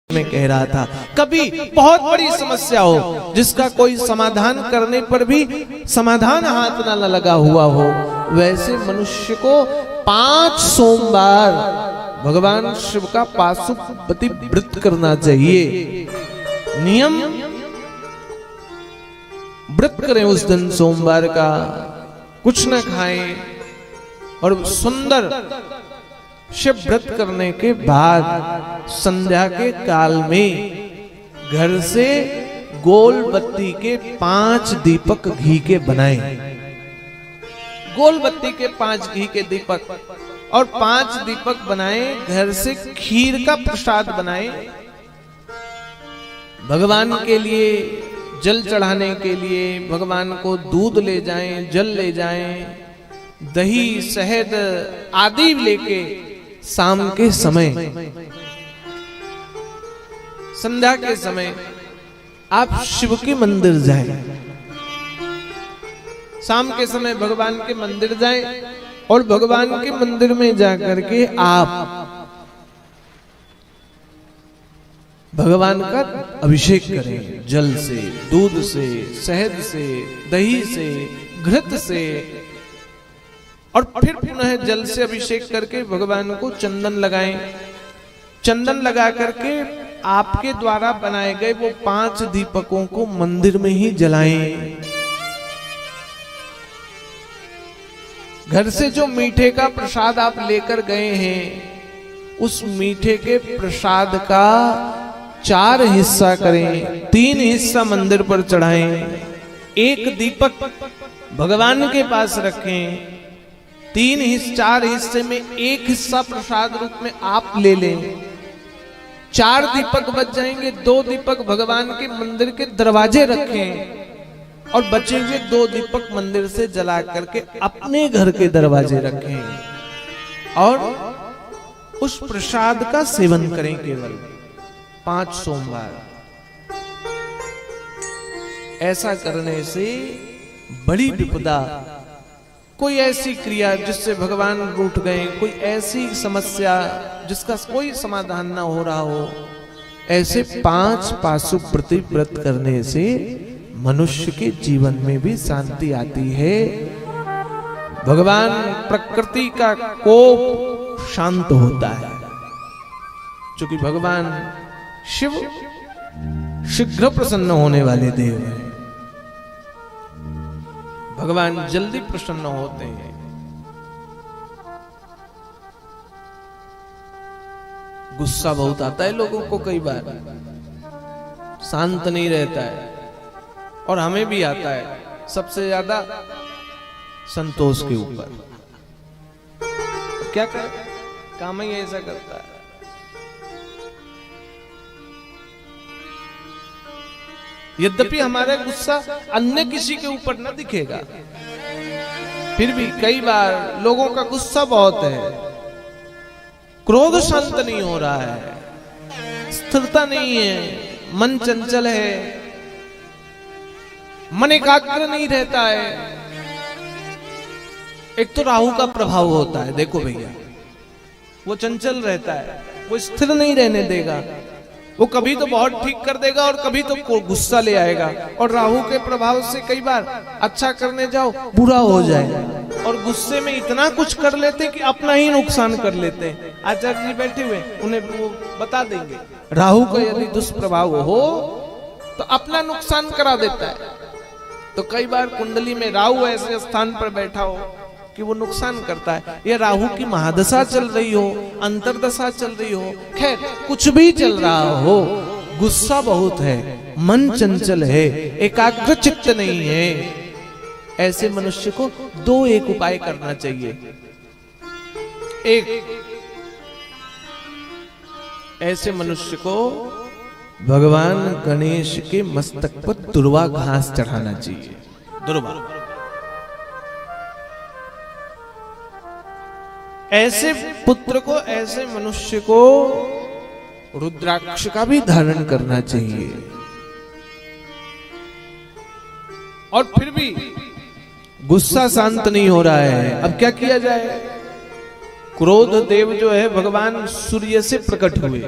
में कह रहा था, कभी बहुत बड़ी समस्या हो जिसका कोई समाधान करने पर भी समाधान हाथ ना लगा हुआ हो, वैसे मनुष्य को 5 सोमवार भगवान शिव का पाशुपति व्रत करना चाहिए। नियम व्रत करें उस दिन सोमवार का, कुछ न खाएं और सुंदर शिव व्रत करने के बाद संध्या के काल में घर से गोल बत्ती के 5 दीपक घी के बनाएं। गोल बत्ती के 5 घी के दीपक और 5 दीपक बनाएं। घर से खीर का प्रसाद बनाएं। भगवान के लिए जल चढ़ाने के लिए भगवान को दूध ले जाएं, जल ले जाएं, दही शहद आदि लेके शाम के समय, संध्या के समय आप शिव के मंदिर जाएं। शाम के समय भगवान के मंदिर जाएं और भगवान के मंदिर में जाकर के आप भगवान का अभिषेक करें, जल से, दूध से, शहद से, दही से, घृत से, और फिर पुनः जल से अभिषेक करके भगवान को चंदन लगाएं। चंदन लगा करके आपके द्वारा बनाए गए वो 5 दीपकों को मंदिर में ही जलाएं। घर से जो मीठे का प्रसाद आप लेकर गए हैं, उस मीठे के प्रसाद का 4 हिस्सा करें, 3 हिस्सा मंदिर पर चढ़ाएं, 1 दीपक भगवान के पास रखें, 4 हिस्से में 1 हिस्सा प्रसाद रूप में आप ले लें। 4 दीपक बच जाएंगे, 2 दीपक भगवान के मंदिर के दरवाजे रखें और बचे हुए 2 दीपक मंदिर से जला करके अपने घर के दरवाजे रखें और उस प्रसाद का सेवन करें केवल 5 सोमवार। ऐसा करने से बड़ी विपदा, कोई ऐसी क्रिया जिससे भगवान रूठ गए, कोई ऐसी समस्या जिसका कोई समाधान ना हो रहा हो, ऐसे 5 पाशुपति व्रत करने से मनुष्य के जीवन में भी शांति आती है। भगवान प्रकृति का कोप शांत होता है, क्योंकि भगवान शिव शीघ्र प्रसन्न होने वाले देव हैं। भगवान जल्दी प्रसन्न होते हैं। गुस्सा बहुत आता है लोगों को, कई बार शांत नहीं रहता है और हमें भी आता है, सबसे ज्यादा संतोष के ऊपर। क्या करें, काम ही ऐसा करता है। यद्यपि हमारा गुस्सा अन्य किसी के ऊपर न दिखेगा, फिर भी कई बार लोगों का गुस्सा बहुत है, क्रोध शांत नहीं हो रहा है, स्थिरता नहीं है, मन चंचल है, मन एकाग्र नहीं रहता है। एक तो राहु का प्रभाव होता है, देखो भैया, वो चंचल रहता है, वो स्थिर नहीं रहने देगा, वो कभी तो बहुत ठीक कर देगा और कभी तो गुस्सा ले आएगा। और राहु के प्रभाव से कई बार अच्छा करने जाओ बुरा हो जाए, और गुस्से में इतना कुछ कर लेते कि अपना ही नुकसान कर लेते हैं। आचार्य जी बैठे हुए, उन्हें वो बता देंगे, राहु का यदि दुष्प्रभाव हो तो अपना नुकसान करा देता है। तो कई बार कुंडली में राहु ऐसे स्थान पर बैठा हो कि वो नुकसान करता है। या राहु की महादशा चल रही हो, अंतरदशा चल रही हो, खैर कुछ भी चल रहा हो, गुस्सा बहुत है, मन चंचल है, एकाग्र चित्त नहीं है, ऐसे मनुष्य को 1 उपाय करना चाहिए। एक, ऐसे मनुष्य को भगवान गणेश के मस्तक पर दुर्वा घास चढ़ाना चाहिए। दुर्वा, ऐसे पुत्र को, ऐसे मनुष्य को रुद्राक्ष का भी धारण करना चाहिए। और फिर भी गुस्सा शांत नहीं हो रहा है, अब क्या किया जाए? क्रोध देव जो है भगवान सूर्य से प्रकट हुए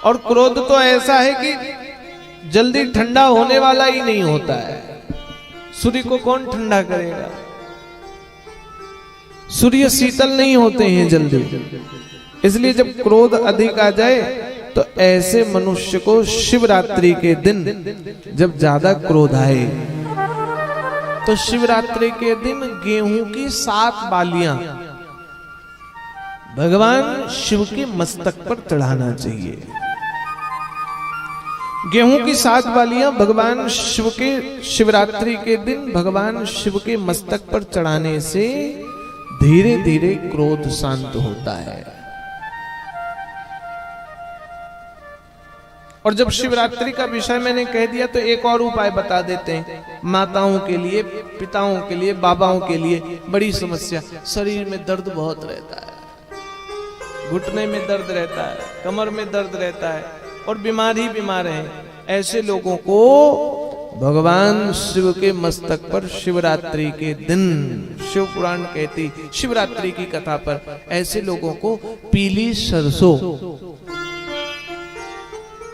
और क्रोध तो ऐसा है कि जल्दी ठंडा होने वाला ही नहीं होता है। सूर्य को कौन ठंडा करेगा? सूर्य शीतल नहीं होते हैं जल्दी। इसलिए जब क्रोध अधिक आ जाए तो ऐसे मनुष्य को शिवरात्रि के दिन जब ज्यादा क्रोध आए तो शिवरात्रि के दिन गेहूं की 7 बालियां भगवान शिव के मस्तक पर चढ़ाना चाहिए। गेहूं की 7 बालियां भगवान शिव के शिवरात्रि के दिन भगवान शिव के मस्तक पर चढ़ाने से धीरे धीरे क्रोध शांत होता है। और जब शिवरात्रि का विषय मैंने कह दिया तो एक और उपाय बता देते हैं। माताओं के लिए, पिताओं के लिए, बाबाओं के लिए बड़ी समस्या, शरीर में दर्द बहुत रहता है, घुटने में दर्द रहता है, कमर में दर्द रहता है और बीमार ही बीमार हैं। ऐसे लोगों को भगवान शिव के मस्तक पर शिवरात्रि के दिन, शिव पुराण कहती शिवरात्रि की कथा पर ऐसे लोगों को पीली सरसों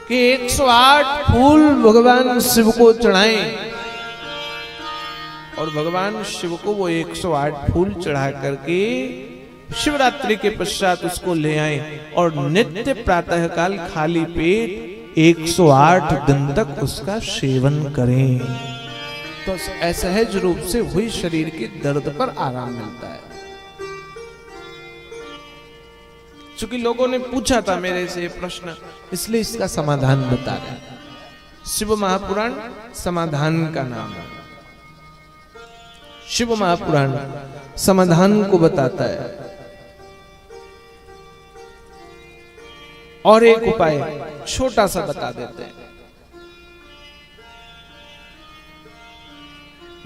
कि 108 फूल भगवान शिव को चढ़ाएं और भगवान शिव को वो 108 फूल चढ़ा करके शिवरात्रि के पश्चात उसको ले आए और नित्य प्रातः काल खाली पेट 108 दिन तक उसका सेवन करें तो असहज रूप से हुई शरीर के दर्द पर आराम मिलता है। चूंकि लोगों ने पूछा था मेरे से प्रश्न, इसलिए इसका समाधान बता रहे हैं। शिव महापुराण समाधान का नाम है। शिव महापुराण समाधान को बताता है। और एक उपाय छोटा सा बता देते हैं।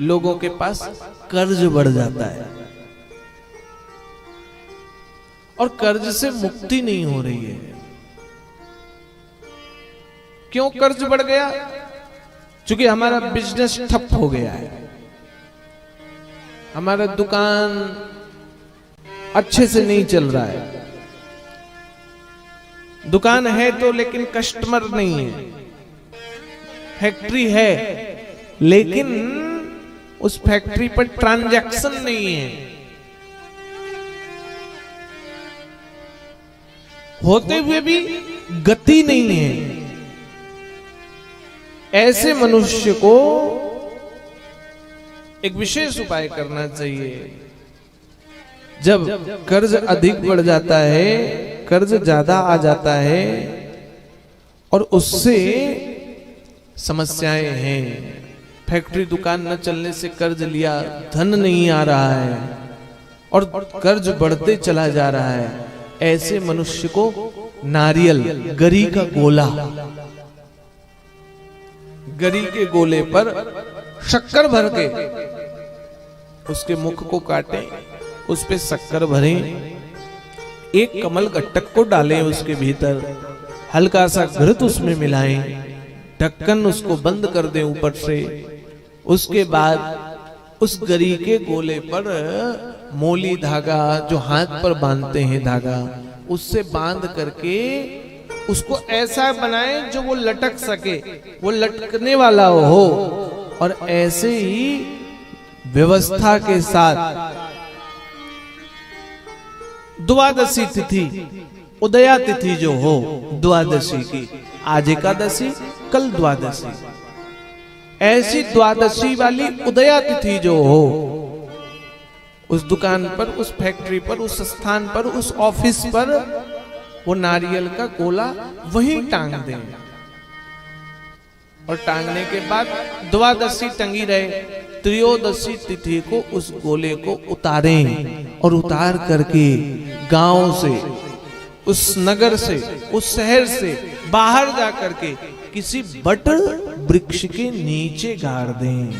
लोगों के पास कर्ज बढ़ जाता है और कर्ज से मुक्ति नहीं हो रही है। क्यों कर्ज बढ़ गया? क्योंकि हमारा बिजनेस ठप हो गया है, हमारा दुकान अच्छे से नहीं चल रहा है। दुकान है तो लेकिन कस्टमर नहीं है, फैक्ट्री है लेकिन उस फैक्ट्री पर ट्रांजैक्शन नहीं है, होते हुए भी गति नहीं है। ऐसे मनुष्य को एक विशेष उपाय करना चाहिए। जब कर्ज अधिक बढ़ जाता है, कर्ज ज्यादा आ जाता है और उससे समस्याएं हैं, फैक्ट्री दुकान न चलने से कर्ज लिया, धन नहीं आ रहा है और कर्ज बढ़ते चला जा रहा है, ऐसे मनुष्य को नारियल, गरी का गोला, गरी के गोले पर शक्कर भर के उसके मुख को काटें, उस पे शक्कर भरें, एक कमल गट्टक को डालें उसके भीतर, हल्का सा घृत उसमें मिलाएं, ढक्कन उसको बंद कर दें ऊपर से। उसके बाद उस गरी के गोले पर मोली धागा, जो हाथ पर बांधते हैं धागा, उससे बांध करके उसको ऐसा बनाएं जो वो लटक सके, वो लटकने वाला हो। और ऐसे ही व्यवस्था के साथ द्वादशी तिथि, उदया तिथि जो हो द्वादशी की, आज एकादशी कल द्वादशी, ऐसी द्वादशी वाली उदया तिथि जो हो, उस दुकान पर, उस फैक्ट्री पर, उस स्थान पर, उस ऑफिस पर वो नारियल का गोला वहीं टांग दें। और टांगने के बाद द्वादशी टंगी रहे, त्रयोदशी तिथि को उस गोले को उतारें और उतार करके गांव से, उस नगर से, उस शहर से बाहर जा करके किसी बट वृक्ष के नीचे गाड़ दें।